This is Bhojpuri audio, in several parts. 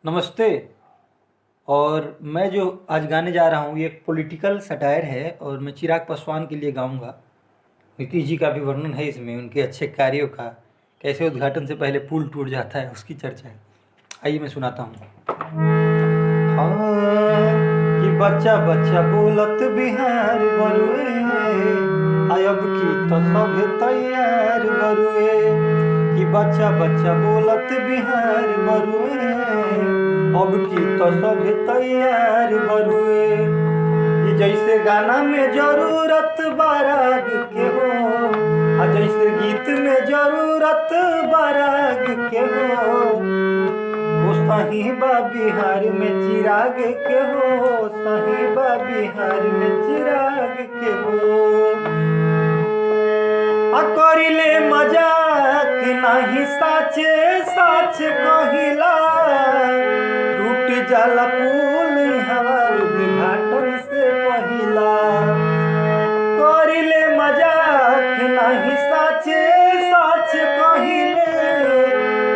नमस्ते। और मैं जो आज गाने जा रहा हूँ ये एक पॉलिटिकल सटायर है और मैं चिराग पासवान के लिए गाऊंगा। नीतीश जी का भी वर्णन है इसमें, उनके अच्छे कार्यों का, कैसे उद्घाटन से पहले पुल टूट जाता है उसकी चर्चा है। आइए मैं सुनाता हूँ। हाँ, कि बच्चा बच्चा बोलत बिहार बरुए, अब की तो सभे तैयार बरुए। कि बच्चा बच्चा बोलत बिहार बरुए, अब की तो सभे तैयार बरुए। कि जैसे गाना में जरूरत बाराग के हो, जैसे गीत में जरूरत बाराग के हो, सही बा बिहार में चिराग के हो, सही बा बिहार में चिराग के हो। करिले मजाक नहीं साचे साच कहिला, टूट जाला पुल हवा उद्घाटन से पहिला। करिले मजाक नहीं साचे साच कहिले,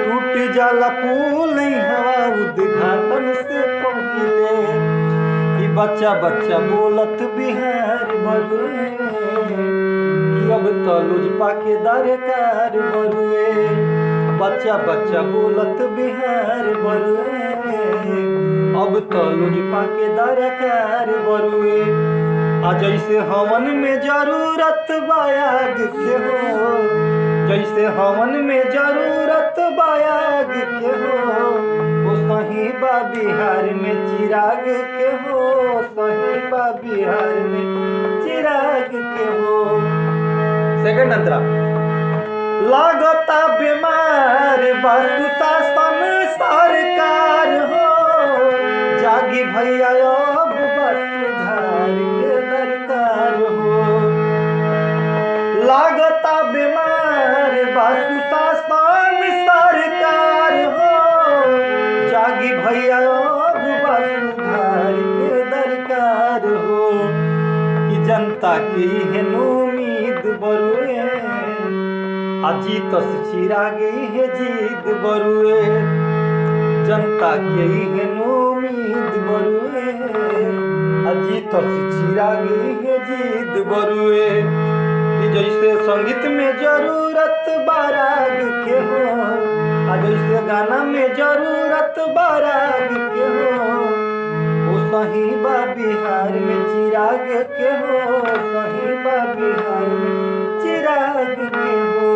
टूट जाला पुल हवा उद्घाटन से पहिले। कि बच्चा बच्चा बोलत बिहार बरुए, कि अब तो लुजपा के दरकार बरुए। बच्चा बच्चा बोलत बिहार बरुए, अब तो लुजपा के दरकार बरुए। जैसे हवन में जरूरत बायाग के हो, जैसे हवन में जरूरत बायाग के हो, सही बा बिहार में चिराग के हो, सही बा बिहार में चिराग के हो। सेकंड अंतरा लागता बीमार बासु शासन सरकार हो, जागी भैया अब सुधार के दरकार हो। लागता बीमार बासु शासन सरकार हो, जागी भैया अब सुधार के दरकार हो। कि जनता की है उम्मीद बरुए, जीत चिराग है जीत बरुए। जनता के है उम्मीद बरुए, जीत चिराग है जीत बरुए। कि जैसे संगीत में जरूरत बाराग के हो, जैसे गाना में जरूरत बाराग के हो, सही बा बिहार में चिराग के हो, सही बा बिहार में चिराग के हो।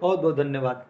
बहुत बहुत धन्यवाद।